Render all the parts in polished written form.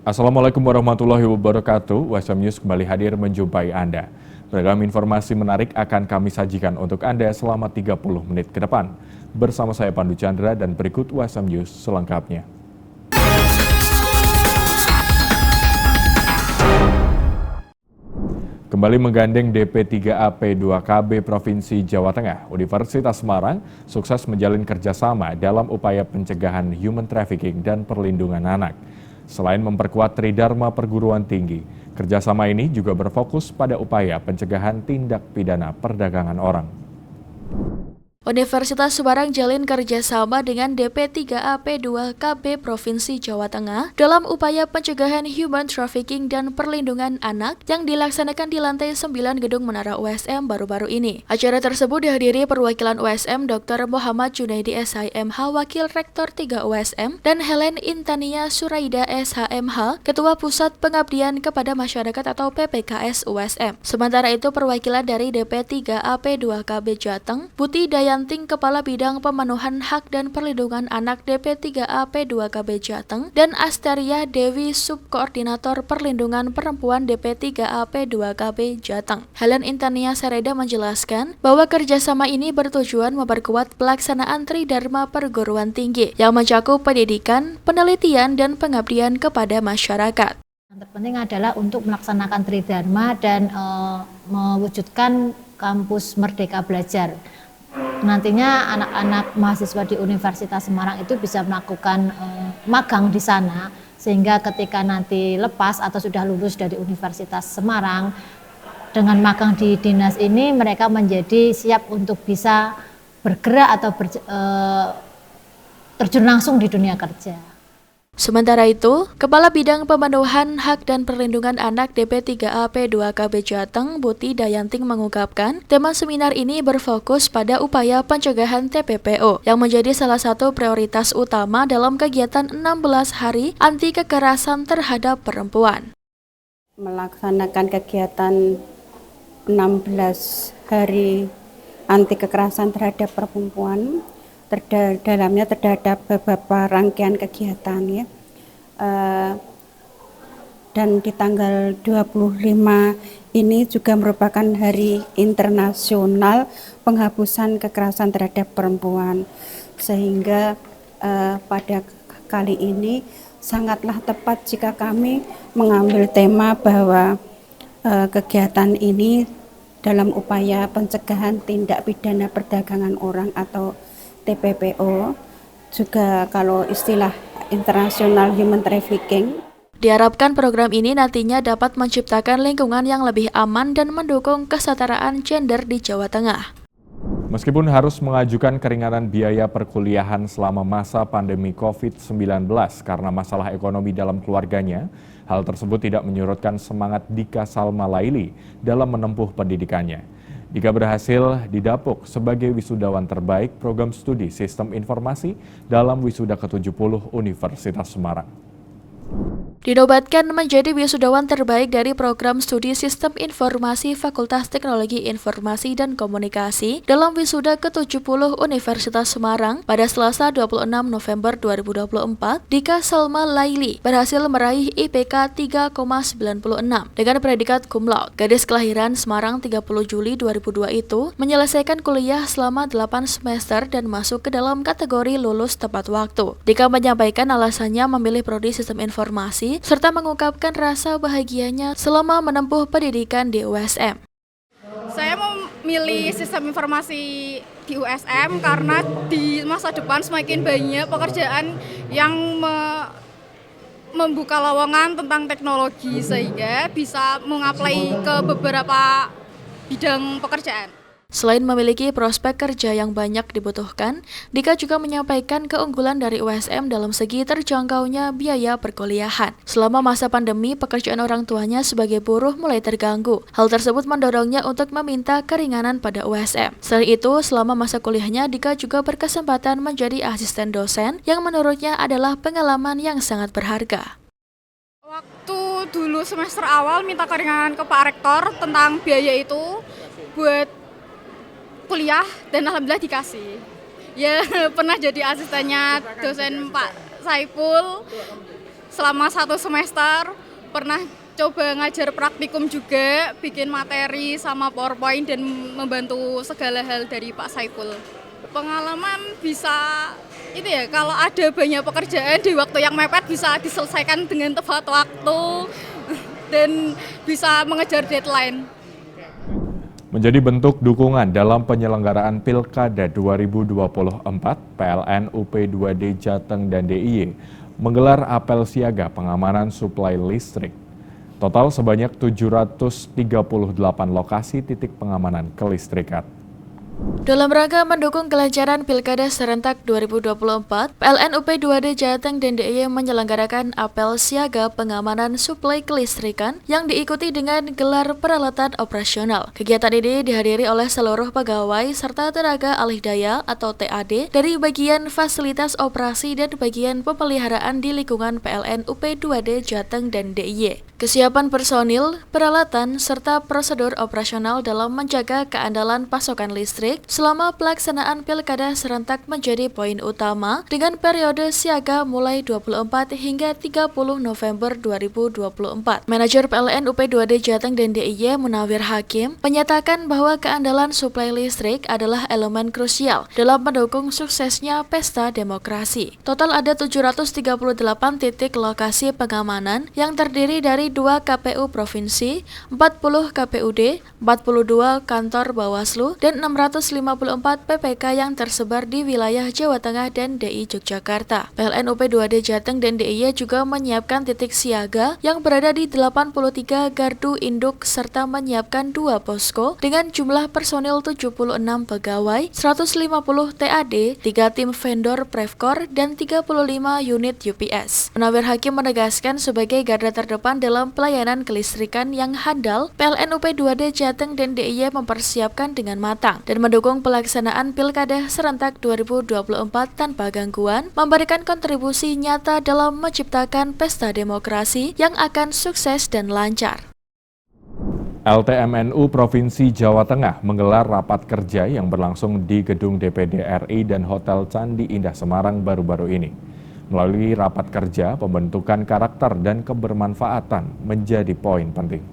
Assalamualaikum warahmatullahi wabarakatuh. USM News kembali hadir menjumpai Anda. Beragam informasi menarik akan kami sajikan untuk Anda selama 30 menit ke depan. Bersama saya Pandu Chandra dan berikut USM News selengkapnya. Kembali menggandeng DP3AP2KB Provinsi Jawa Tengah, Universitas Semarang sukses menjalin kerjasama dalam upaya pencegahan human trafficking dan perlindungan anak. Selain memperkuat Tridharma Perguruan Tinggi, kerjasama ini juga berfokus pada upaya pencegahan tindak pidana perdagangan orang. Universitas Semarang jalin kerjasama dengan DP3AP2KB Provinsi Jawa Tengah dalam upaya pencegahan human trafficking dan perlindungan anak yang dilaksanakan di lantai 9 gedung Menara USM baru-baru ini. Acara tersebut dihadiri perwakilan USM Dr. Muhammad Junaidi SHMH Wakil Rektor 3 USM dan Helen Intania Suraida SHMH Ketua Pusat Pengabdian kepada Masyarakat atau PPKS USM. Sementara itu perwakilan dari DP3AP2KB Jateng, Putih Dayanting Kepala Bidang Pemenuhan Hak dan Perlindungan Anak DP3AP2KB Jateng dan Asteria Dewi Subkoordinator Perlindungan Perempuan DP3AP2KB Jateng. Helen Intania Sareda menjelaskan bahwa kerjasama ini bertujuan memperkuat pelaksanaan Tridharma Perguruan Tinggi yang mencakup pendidikan, penelitian, dan pengabdian kepada masyarakat. Yang terpenting adalah untuk melaksanakan Tridharma dan mewujudkan kampus Merdeka Belajar. Nantinya anak-anak mahasiswa di Universitas Semarang itu bisa melakukan magang di sana, sehingga ketika nanti lepas atau sudah lulus dari Universitas Semarang, dengan magang di dinas ini mereka menjadi siap untuk bisa bergerak atau terjun langsung di dunia kerja. Sementara itu, Kepala Bidang Pemenuhan Hak dan Perlindungan Anak DP3AP2KB Jateng, Putih Dayanting mengungkapkan, tema seminar ini berfokus pada upaya pencegahan TPPO yang menjadi salah satu prioritas utama dalam kegiatan 16 hari anti kekerasan terhadap perempuan. Melaksanakan kegiatan 16 hari anti kekerasan terhadap perempuan, dalamnya terdapat beberapa rangkaian kegiatan ya. Dan di tanggal 25 ini juga merupakan Hari Internasional Penghapusan Kekerasan terhadap Perempuan, sehingga pada kali ini sangatlah tepat jika kami mengambil tema bahwa kegiatan ini dalam upaya pencegahan tindak pidana perdagangan orang atau TPPO, juga kalau istilah internasional human trafficking. Diharapkan program ini nantinya dapat menciptakan lingkungan yang lebih aman dan mendukung kesetaraan gender di Jawa Tengah. Meskipun harus mengajukan keringanan biaya perkuliahan selama masa pandemi COVID-19 karena masalah ekonomi dalam keluarganya, hal tersebut tidak menyurutkan semangat Dika Salma Laili dalam menempuh pendidikannya. Dika berhasil didapuk sebagai wisudawan terbaik program studi Sistem Informasi dalam wisuda ke-70 Universitas Semarang. Dinobatkan menjadi wisudawan terbaik dari program studi Sistem Informasi Fakultas Teknologi Informasi dan Komunikasi dalam wisuda ke-70 Universitas Semarang pada Selasa 26 November 2024, Dika Salma Laili berhasil meraih IPK 3,96 dengan predikat cum laude. Gadis kelahiran Semarang 30 Juli 2002 itu menyelesaikan kuliah selama 8 semester dan masuk ke dalam kategori lulus tepat waktu. Dika menyampaikan alasannya memilih prodi Sistem Informasi serta mengungkapkan rasa bahagianya selama menempuh pendidikan di USM. Saya memilih Sistem Informasi di USM karena di masa depan semakin banyak pekerjaan yang membuka lowongan tentang teknologi, sehingga bisa mengapply ke beberapa bidang pekerjaan. Selain memiliki prospek kerja yang banyak dibutuhkan, Dika juga menyampaikan keunggulan dari USM dalam segi terjangkaunya biaya perkuliahan. Selama masa pandemi, pekerjaan orang tuanya sebagai buruh mulai terganggu. Hal tersebut mendorongnya untuk meminta keringanan pada USM. Selain itu, selama masa kuliahnya, Dika juga berkesempatan menjadi asisten dosen yang menurutnya adalah pengalaman yang sangat berharga. Waktu dulu semester awal minta keringanan ke Pak Rektor tentang biaya itu buat kuliah, dan alhamdulillah dikasih. Ya pernah jadi asistennya dosen Pak Saiful, selama 1 semester, pernah coba ngajar praktikum juga, bikin materi sama PowerPoint dan membantu segala hal dari Pak Saiful. Pengalaman bisa itu ya, kalau ada banyak pekerjaan di waktu yang mepet bisa diselesaikan dengan tepat waktu dan bisa mengejar deadline. Menjadi bentuk dukungan dalam penyelenggaraan Pilkada 2024, PLN, UP2D Jateng, dan DIY menggelar apel siaga pengamanan suplai listrik. Total sebanyak 738 lokasi titik pengamanan kelistrikan. Dalam rangka mendukung kelancaran Pilkada serentak 2024, PLN UP2D Jateng dan DIY menyelenggarakan apel siaga pengamanan suplai kelistrikan yang diikuti dengan gelar peralatan operasional. Kegiatan ini dihadiri oleh seluruh pegawai serta tenaga alih daya atau TAD dari bagian fasilitas operasi dan bagian pemeliharaan di lingkungan PLN UP2D Jateng dan DIY. Kesiapan personil, peralatan, serta prosedur operasional dalam menjaga keandalan pasokan listrik selama pelaksanaan Pilkada serentak menjadi poin utama dengan periode siaga mulai 24 hingga 30 November 2024. Manajer PLN UP2D Jateng dan DIY Munawir Hakim menyatakan bahwa keandalan suplai listrik adalah elemen krusial dalam mendukung suksesnya pesta demokrasi. Total ada 738 titik lokasi pengamanan yang terdiri dari 2 KPU Provinsi, 40 KPUD, 42 kantor Bawaslu, dan 654 PPK yang tersebar di wilayah Jawa Tengah dan DI Yogyakarta. PLN UP2D Jateng dan DIY juga menyiapkan titik siaga yang berada di 83 gardu induk serta menyiapkan 2 posko dengan jumlah personil 76 pegawai, 150 TAD, 3 tim vendor Prevkor, dan 35 unit UPS. Munawir Hakim menegaskan sebagai garda terdepan dalam pelayanan kelistrikan yang handal, PLN UP2D Jateng dan DIY mempersiapkan dengan matang dan mendukung pelaksanaan Pilkada serentak 2024 tanpa gangguan, memberikan kontribusi nyata dalam menciptakan pesta demokrasi yang akan sukses dan lancar. LTMNU Provinsi Jawa Tengah menggelar rapat kerja yang berlangsung di Gedung DPD RI dan Hotel Candi Indah Semarang baru-baru ini. Melalui rapat kerja, pembentukan karakter dan kebermanfaatan menjadi poin penting.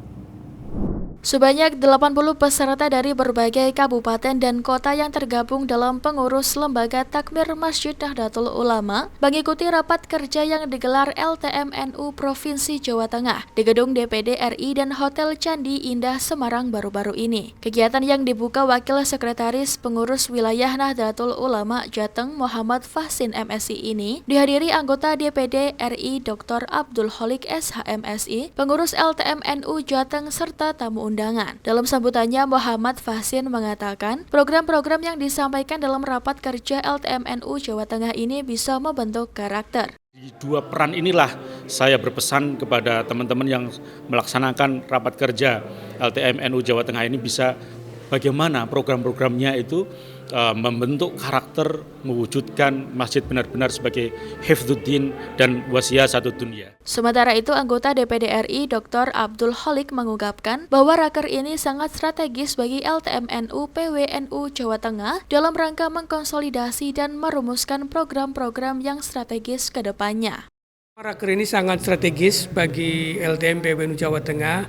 Sebanyak 80 peserta dari berbagai kabupaten dan kota yang tergabung dalam pengurus Lembaga Takmir Masjid Nahdlatul Ulama mengikuti rapat kerja yang digelar LTMNU Provinsi Jawa Tengah di Gedung DPD RI dan Hotel Candi Indah Semarang baru-baru ini. Kegiatan yang dibuka Wakil Sekretaris Pengurus Wilayah Nahdlatul Ulama Jateng Muhammad Fahsin MSI ini dihadiri anggota DPD RI Dr. Abdul Kholik SHMSI, pengurus LTMNU Jateng serta tamu undangan. Dalam sambutannya, Muhammad Fahsin mengatakan program-program yang disampaikan dalam rapat kerja LTMNU Jawa Tengah ini bisa membentuk karakter. Di 2 peran inilah saya berpesan kepada teman-teman yang melaksanakan rapat kerja LTMNU Jawa Tengah ini bisa bagaimana program-programnya itu membentuk karakter, mewujudkan masjid benar-benar sebagai hifdzuddin dan wasiah satu dunia. Sementara itu, anggota DPD RI Dr. Abdul Kholik mengungkapkan bahwa raker ini sangat strategis bagi LTMNU PWNU Jawa Tengah dalam rangka mengkonsolidasi dan merumuskan program-program yang strategis ke depannya. Raker ini sangat strategis bagi LTM PWNU Jawa Tengah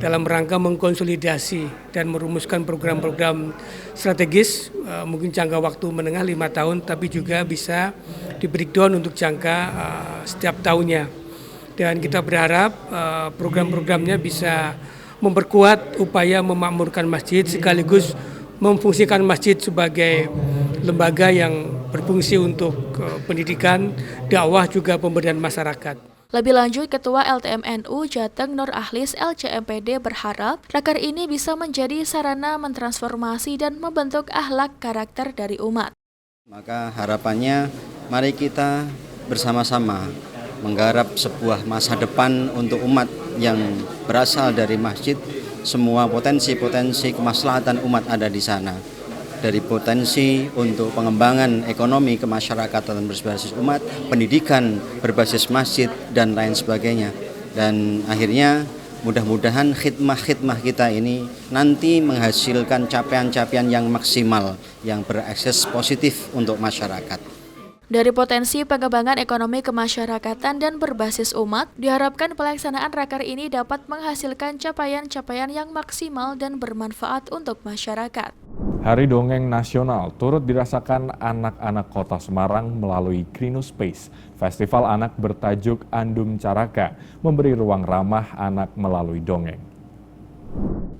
dalam rangka mengkonsolidasi dan merumuskan program-program strategis, mungkin jangka waktu menengah 5 tahun, tapi juga bisa di breakdown untuk jangka setiap tahunnya. Dan kita berharap program-programnya bisa memperkuat upaya memakmurkan masjid sekaligus memfungsikan masjid sebagai lembaga yang berfungsi untuk pendidikan, dakwah juga pemberdayaan masyarakat. Lebih lanjut, Ketua LTMNU Jateng Nur Ahlis LCMPD berharap raker ini bisa menjadi sarana mentransformasi dan membentuk akhlak karakter dari umat. Maka harapannya mari kita bersama-sama menggarap sebuah masa depan untuk umat yang berasal dari masjid. Semua potensi-potensi kemaslahatan umat ada di sana. Dari potensi untuk pengembangan ekonomi kemasyarakatan berbasis umat, pendidikan berbasis masjid, dan lain sebagainya. Dan akhirnya mudah-mudahan khidmah-khidmah kita ini nanti menghasilkan capaian-capaian yang maksimal, yang berakses positif untuk masyarakat. Dari potensi pengembangan ekonomi kemasyarakatan dan berbasis umat, diharapkan pelaksanaan raker ini dapat menghasilkan capaian-capaian yang maksimal dan bermanfaat untuk masyarakat. Hari Dongeng Nasional turut dirasakan anak-anak Kota Semarang melalui Grino Space. Festival anak bertajuk Andum Caraka memberi ruang ramah anak melalui dongeng.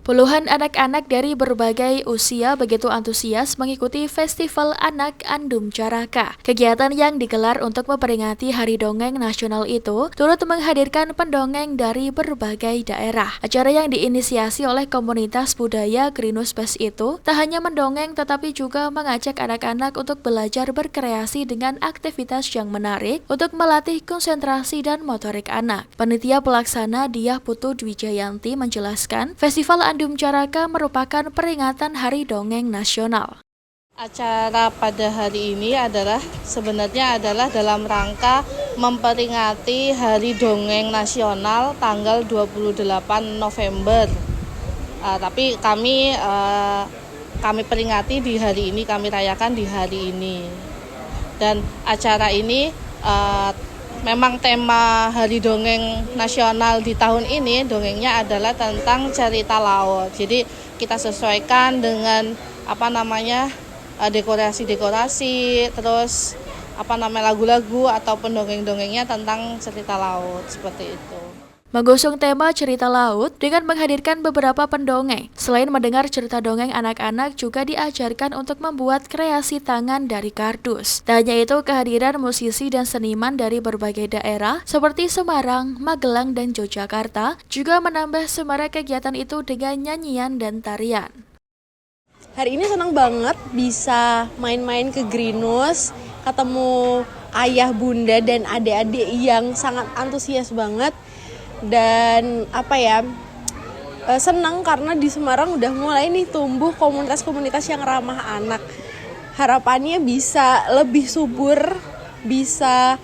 Puluhan anak-anak dari berbagai usia begitu antusias mengikuti Festival Anak Andum Caraka. Kegiatan yang digelar untuk memperingati Hari Dongeng Nasional itu turut menghadirkan pendongeng dari berbagai daerah. Acara yang diinisiasi oleh komunitas budaya Grino Space itu tak hanya mendongeng tetapi juga mengajak anak-anak untuk belajar berkreasi dengan aktivitas yang menarik untuk melatih konsentrasi dan motorik anak. Panitia pelaksana Diah Putu Dwi Jayanti menjelaskan, Festival Andum Caraka merupakan peringatan Hari Dongeng Nasional. Acara pada hari ini sebenarnya adalah dalam rangka memperingati Hari Dongeng Nasional tanggal 28 November. Tapi kami peringati di hari ini, kami rayakan di hari ini. Dan acara ini memang tema Hari Dongeng Nasional di tahun ini, dongengnya adalah tentang cerita laut. Jadi kita sesuaikan dengan dekorasi-dekorasi, terus lagu-lagu ataupun dongeng-dongengnya tentang cerita laut, seperti itu. Mengusung tema cerita laut dengan menghadirkan beberapa pendongeng. Selain mendengar cerita dongeng anak-anak juga diajarkan untuk membuat kreasi tangan dari kardus. Tak hanya itu, kehadiran musisi dan seniman dari berbagai daerah seperti Semarang, Magelang, dan Yogyakarta juga menambah semarak kegiatan itu dengan nyanyian dan tarian. Hari ini senang banget bisa main-main ke Grinus, ketemu ayah, bunda, dan adik-adik yang sangat antusias banget. Dan senang karena di Semarang udah mulai nih tumbuh komunitas-komunitas yang ramah anak. Harapannya bisa lebih subur, bisa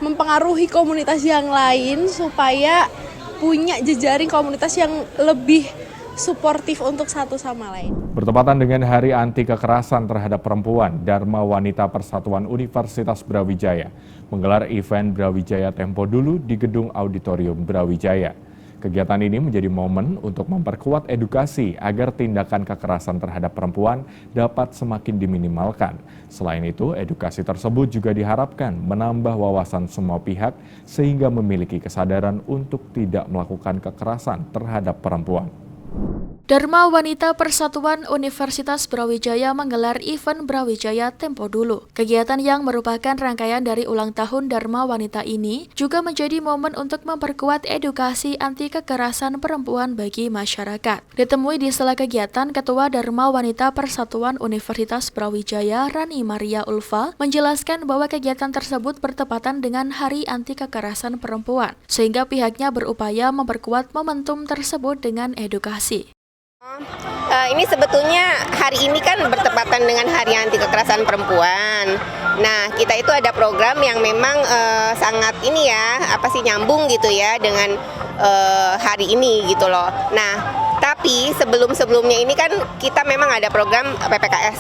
mempengaruhi komunitas yang lain supaya punya jejaring komunitas yang lebih suportif untuk satu sama lain. Bertepatan dengan Hari Anti Kekerasan Terhadap Perempuan, Dharma Wanita Persatuan Universitas Brawijaya menggelar event Brawijaya Tempo Dulu di Gedung Auditorium Brawijaya. Kegiatan ini menjadi momen untuk memperkuat edukasi agar tindakan kekerasan terhadap perempuan dapat semakin diminimalkan. Selain itu, edukasi tersebut juga diharapkan menambah wawasan semua pihak sehingga memiliki kesadaran untuk tidak melakukan kekerasan terhadap perempuan. Dharma Wanita Persatuan Universitas Brawijaya menggelar event Brawijaya Tempo Dulu. Kegiatan yang merupakan rangkaian dari ulang tahun Dharma Wanita ini juga menjadi momen untuk memperkuat edukasi anti kekerasan perempuan bagi masyarakat. Ditemui di sela kegiatan, Ketua Dharma Wanita Persatuan Universitas Brawijaya Rani Maria Ulfa menjelaskan bahwa kegiatan tersebut bertepatan dengan Hari Anti Kekerasan Perempuan, sehingga pihaknya berupaya memperkuat momentum tersebut dengan edukasi. Ini sebetulnya hari ini kan bertepatan dengan Hari Anti Kekerasan Perempuan. Nah, kita itu ada program yang memang sangat nyambung gitu ya dengan hari ini gitu loh. Nah, tapi sebelumnya ini kan kita memang ada program PPKS.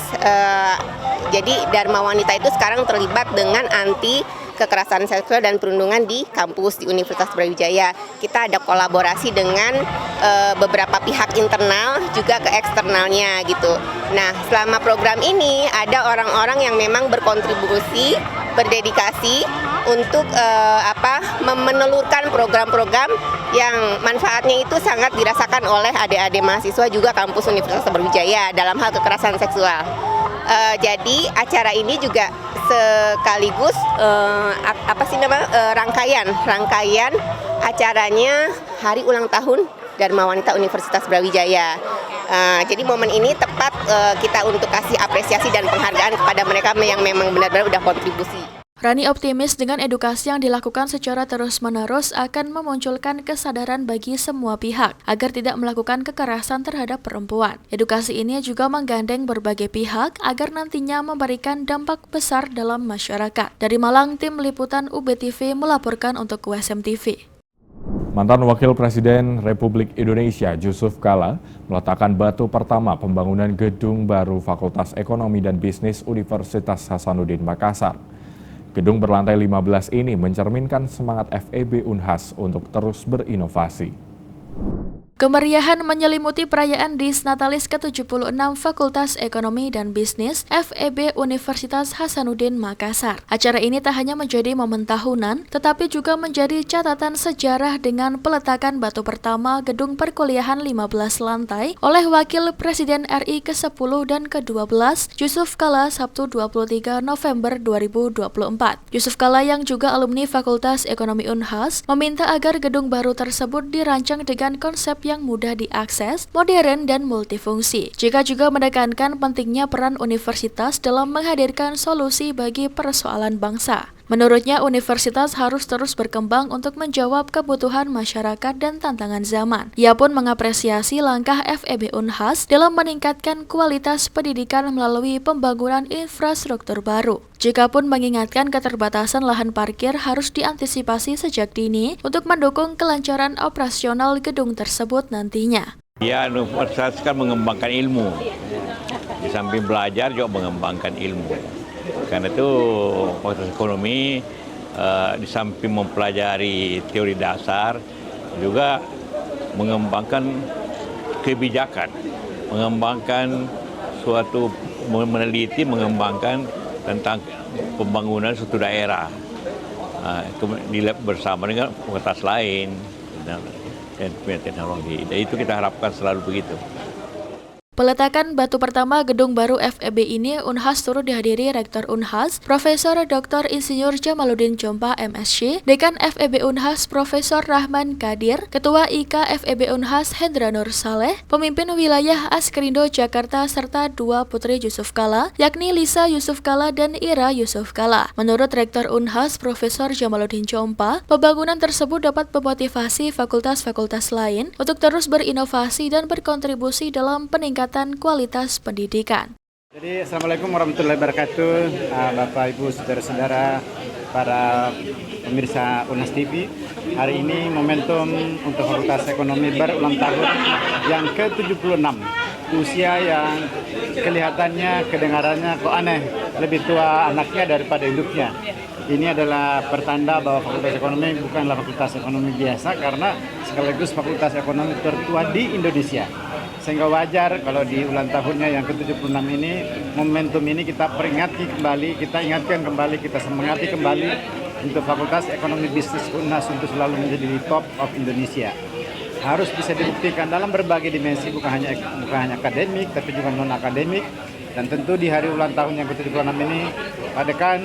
Jadi Dharma Wanita itu sekarang terlibat dengan anti kekerasan seksual dan perundungan di kampus di Universitas Brawijaya. Kita ada kolaborasi dengan beberapa pihak internal juga ke eksternalnya gitu. Nah, selama program ini ada orang-orang yang memang berkontribusi, berdedikasi untuk menelurkan program-program yang manfaatnya itu sangat dirasakan oleh adik-adik mahasiswa juga kampus Universitas Brawijaya dalam hal kekerasan seksual. Jadi acara ini juga sekaligus rangkaian acaranya Hari Ulang Tahun Dharma Wanita Universitas Brawijaya. Jadi momen ini tepat kita untuk kasih apresiasi dan penghargaan kepada mereka yang memang benar-benar udah kontribusi. Rani optimis dengan edukasi yang dilakukan secara terus-menerus akan memunculkan kesadaran bagi semua pihak agar tidak melakukan kekerasan terhadap perempuan. Edukasi ini juga menggandeng berbagai pihak agar nantinya memberikan dampak besar dalam masyarakat. Dari Malang, tim liputan UBTV melaporkan untuk USM TV. Mantan Wakil Presiden Republik Indonesia Yusuf Kala meletakkan batu pertama pembangunan gedung baru Fakultas Ekonomi dan Bisnis Universitas Hasanuddin Makassar. Gedung berlantai 15 ini mencerminkan semangat FEB Unhas untuk terus berinovasi. Kemeriahan menyelimuti perayaan Disnatalis ke-76 Fakultas Ekonomi dan Bisnis FEB Universitas Hasanuddin Makassar. Acara ini tak hanya menjadi momen tahunan, tetapi juga menjadi catatan sejarah dengan peletakan batu pertama gedung perkuliahan 15 lantai oleh Wakil Presiden RI ke-10 dan ke-12 Yusuf Kala Sabtu 23 November 2024. Yusuf Kala yang juga alumni Fakultas Ekonomi Unhas meminta agar gedung baru tersebut dirancang dengan konsep yang mudah diakses, modern, dan multifungsi. Jika juga menekankan pentingnya peran universitas dalam menghadirkan solusi bagi persoalan bangsa. Menurutnya, universitas harus terus berkembang untuk menjawab kebutuhan masyarakat dan tantangan zaman. Ia pun mengapresiasi langkah FEB Unhas dalam meningkatkan kualitas pendidikan melalui pembangunan infrastruktur baru. Jikapun mengingatkan keterbatasan lahan parkir harus diantisipasi sejak dini untuk mendukung kelancaran operasional gedung tersebut nantinya. Ya, universitas kan mengembangkan ilmu. Di samping belajar juga mengembangkan ilmu. Karena itu Fakultas Ekonomi di samping mempelajari teori dasar juga mengembangkan kebijakan, mengembangkan suatu meneliti, mengembangkan tentang pembangunan suatu daerah bersama dengan fakultas lain dan teknologi. Dan itu kita harapkan selalu begitu. Peletakan batu pertama gedung baru FEB ini Unhas turut dihadiri Rektor Unhas, Profesor Dr. Insinyur Jamaluddin Chompa MSc, Dekan FEB Unhas Profesor Rahman Kadir, Ketua IK FEB Unhas Hendra Nur Saleh, Pemimpin Wilayah Askrindo Jakarta serta dua putri Yusuf Kala, yakni Lisa Yusuf Kala dan Ira Yusuf Kala. Menurut Rektor Unhas Profesor Jamaluddin Chompa, pembangunan tersebut dapat memotivasi fakultas-fakultas lain untuk terus berinovasi dan berkontribusi dalam peningkatan kualitas pendidikan. Jadi Assalamualaikum warahmatullahi wabarakatuh, Bapak Ibu saudara-saudara, para pemirsa Unas TV. Hari ini momentum untuk Fakultas Ekonomi berulang tahun yang ke-76. Usia yang kelihatannya, kedengarannya kok aneh, lebih tua anaknya daripada induknya. Ini adalah pertanda bahwa Fakultas Ekonomi bukanlah Fakultas Ekonomi biasa karena sekaligus Fakultas Ekonomi tertua di Indonesia. Sehingga wajar kalau di ulang tahunnya yang ke-76 ini, momentum ini kita peringati kembali, kita ingatkan kembali, kita semangati kembali untuk Fakultas Ekonomi Bisnis Unhas untuk selalu menjadi di top of Indonesia. Harus bisa dibuktikan dalam berbagai dimensi, bukan hanya akademik, tapi juga non-akademik. Dan tentu di hari ulang tahun yang ke-76 ini, Pak Dekan,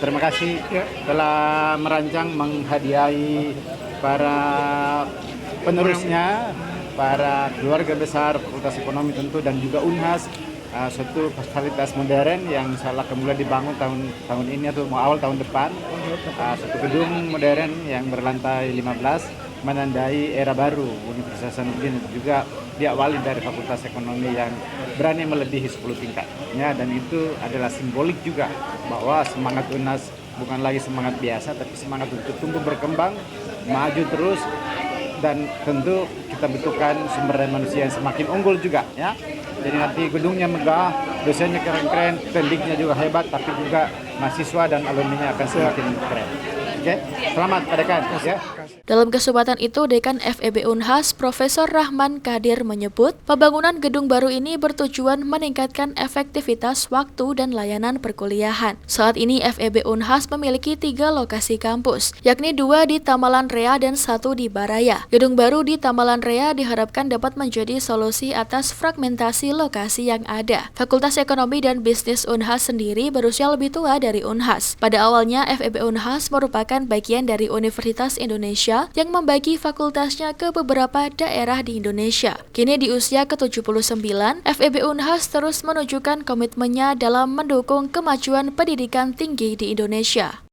terima kasih telah merancang menghadiahi para penerusnya, para keluarga besar Fakultas Ekonomi tentu dan juga Unhas, suatu fasilitas modern yang insya Allah akan mulai dibangun tahun ini atau awal tahun depan, suatu gedung modern yang berlantai 15 menandai era baru Universitas Hasanuddin, juga diawali dari Fakultas Ekonomi yang berani melebihi 10 tingkat ya, dan itu adalah simbolik juga bahwa semangat Unhas bukan lagi semangat biasa tapi semangat untuk tumbuh berkembang, maju terus. Dan tentu kita butuhkan sumber daya manusia yang semakin unggul juga ya. Jadi nanti gedungnya megah, dosennya keren-keren, pendidiknya juga hebat, tapi juga mahasiswa dan alumninya akan semakin keren. Oke, selamat Pak Dekan ya. Dalam kesempatan itu, Dekan FEB Unhas Profesor Rahman Kadir menyebut, pembangunan gedung baru ini bertujuan meningkatkan efektivitas waktu dan layanan perkuliahan. Saat ini FEB Unhas memiliki 3 lokasi kampus, yakni 2 di Tamalan Rea dan 1 di Baraya. Gedung baru di Tamalan Rea diharapkan dapat menjadi solusi atas fragmentasi lokasi yang ada. Fakultas Ekonomi dan Bisnis Unhas sendiri berusia lebih tua dari Unhas. Pada awalnya, FEB Unhas merupakan bagian dari Universitas Indonesia yang membagi fakultasnya ke beberapa daerah di Indonesia. Kini di usia ke-79, FEB Unhas terus menunjukkan komitmennya dalam mendukung kemajuan pendidikan tinggi di Indonesia.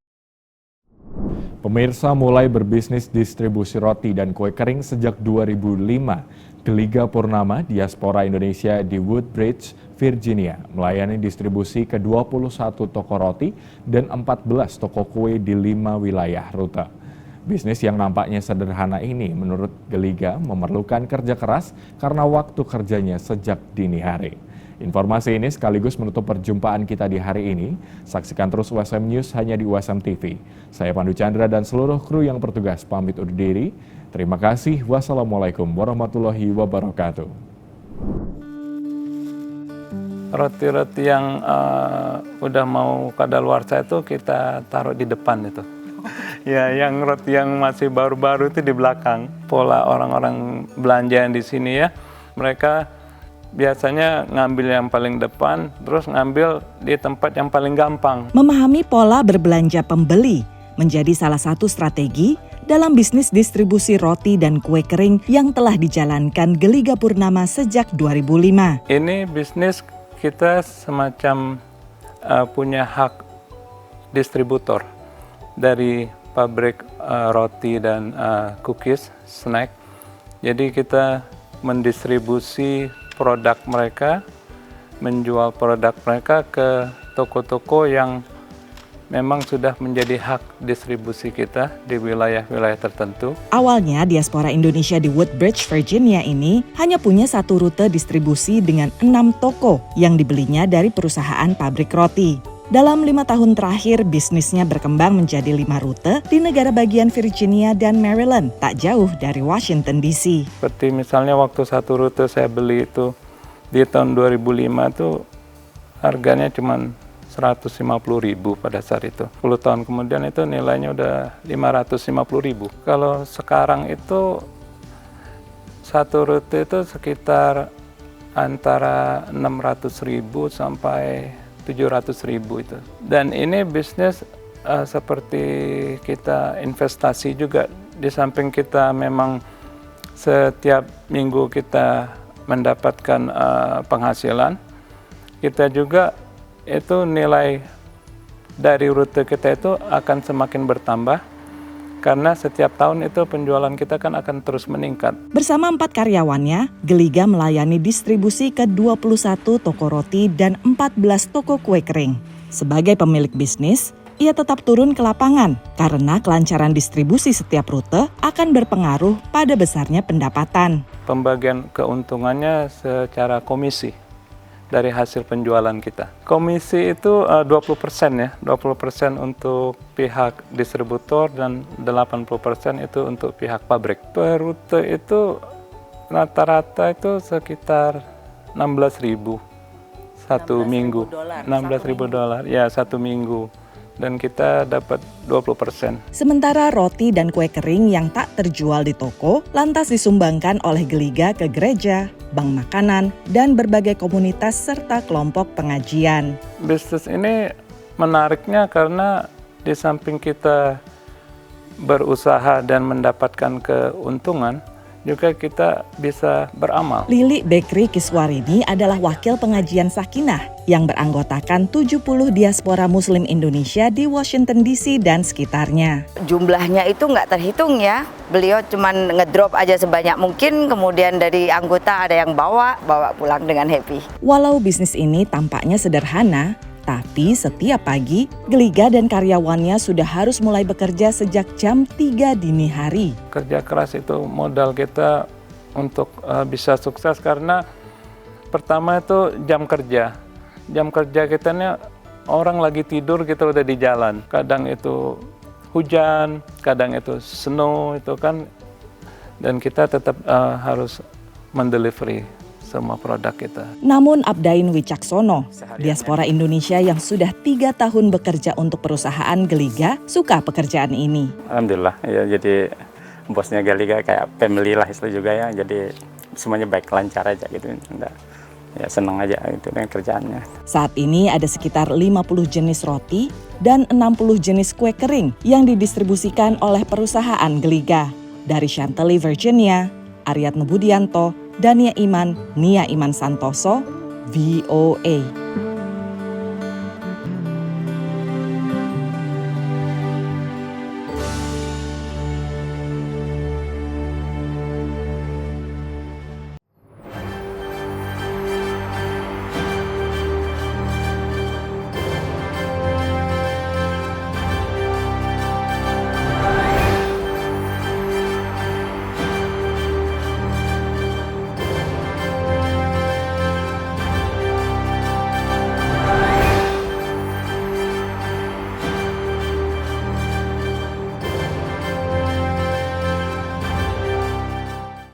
Pemirsa mulai berbisnis distribusi roti dan kue kering sejak 2005. Geliga Purnama, diaspora Indonesia di Woodbridge, Virginia, melayani distribusi ke 21 toko roti dan 14 toko kue di 5 wilayah rute. Bisnis yang nampaknya sederhana ini menurut Geliga memerlukan kerja keras karena waktu kerjanya sejak dini hari. Informasi ini sekaligus menutup perjumpaan kita di hari ini. Saksikan terus USM News hanya di USM TV. Saya Pandu Chandra dan seluruh kru yang bertugas pamit undur diri. Terima kasih. Wassalamualaikum warahmatullahi wabarakatuh. Roti-roti yang udah mau kadaluarsa itu kita taruh di depan itu. Ya, yang roti yang masih baru-baru itu di belakang. Pola orang-orang belanja di sini ya, mereka biasanya ngambil yang paling depan, terus ngambil di tempat yang paling gampang. Memahami pola berbelanja pembeli menjadi salah satu strategi dalam bisnis distribusi roti dan kue kering yang telah dijalankan Geliga Purnama sejak 2005. Ini bisnis kita semacam punya hak distributor dari pabrik roti dan cookies, snack. Jadi kita mendistribusi produk mereka, menjual produk mereka ke toko-toko yang memang sudah menjadi hak distribusi kita di wilayah-wilayah tertentu. Awalnya diaspora Indonesia di Woodbridge, Virginia ini hanya punya satu rute distribusi dengan 6 toko yang dibelinya dari perusahaan pabrik roti. Dalam 5 tahun terakhir, bisnisnya berkembang menjadi 5 rute di negara bagian Virginia dan Maryland, tak jauh dari Washington DC. Seperti misalnya waktu satu rute saya beli itu di tahun 2005 itu harganya cuma 150.000 pada saat itu. 10 tahun kemudian itu nilainya udah 550.000. Kalau sekarang itu satu rute itu sekitar antara 600.000 sampai 700.000 itu. Dan ini bisnis seperti kita investasi juga. Di samping kita memang setiap minggu kita mendapatkan penghasilan, kita juga itu nilai dari rute kita itu akan semakin bertambah karena setiap tahun itu penjualan kita kan akan terus meningkat. Bersama 4 karyawannya, Geliga melayani distribusi ke 21 toko roti dan 14 toko kue kering. Sebagai pemilik bisnis, ia tetap turun ke lapangan karena kelancaran distribusi setiap rute akan berpengaruh pada besarnya pendapatan. Pembagian keuntungannya secara komisi dari hasil penjualan kita. Komisi itu 20% ya, 20% untuk pihak distributor dan 80% itu untuk pihak pabrik. Per rute itu rata-rata itu sekitar 16.000 satu minggu. $16.000 ya satu minggu. Dan kita dapat 20%. Sementara roti dan kue kering yang tak terjual di toko lantas disumbangkan oleh Geliga ke gereja, bank makanan, dan berbagai komunitas serta kelompok pengajian. Bisnis ini menariknya karena di samping kita berusaha dan mendapatkan keuntungan, juga kita bisa beramal. Lili Bekri Kiswarini adalah wakil pengajian Sakinah yang beranggotakan 70 diaspora Muslim Indonesia di Washington DC dan sekitarnya. Jumlahnya itu nggak terhitung ya. Beliau cuma ngedrop aja sebanyak mungkin, kemudian dari anggota ada yang bawa pulang dengan happy. Walau bisnis ini tampaknya sederhana, tapi setiap pagi, Geliga dan karyawannya sudah harus mulai bekerja sejak jam 3 dini hari. Kerja keras itu modal kita untuk bisa sukses karena pertama itu jam kerja. Jam kerja kita ini orang lagi tidur kita udah di jalan. Kadang itu hujan, kadang itu snow itu kan. Dan kita tetap harus mendelivery semua produk kita. Namun Abdain Wicaksono, diaspora Indonesia yang sudah 3 tahun bekerja untuk perusahaan Geliga, suka pekerjaan ini. Alhamdulillah, ya jadi bosnya Geliga kayak family lah istilah juga ya, jadi semuanya baik, lancar aja gitu. Ya senang aja itu dengan kerjaannya. Saat ini ada sekitar 50 jenis roti dan 60 jenis kue kering yang didistribusikan oleh perusahaan Geliga. Dari Chantilly, Virginia, Aryatno Budianto, Dania Iman, Nia Iman Santoso, VOA.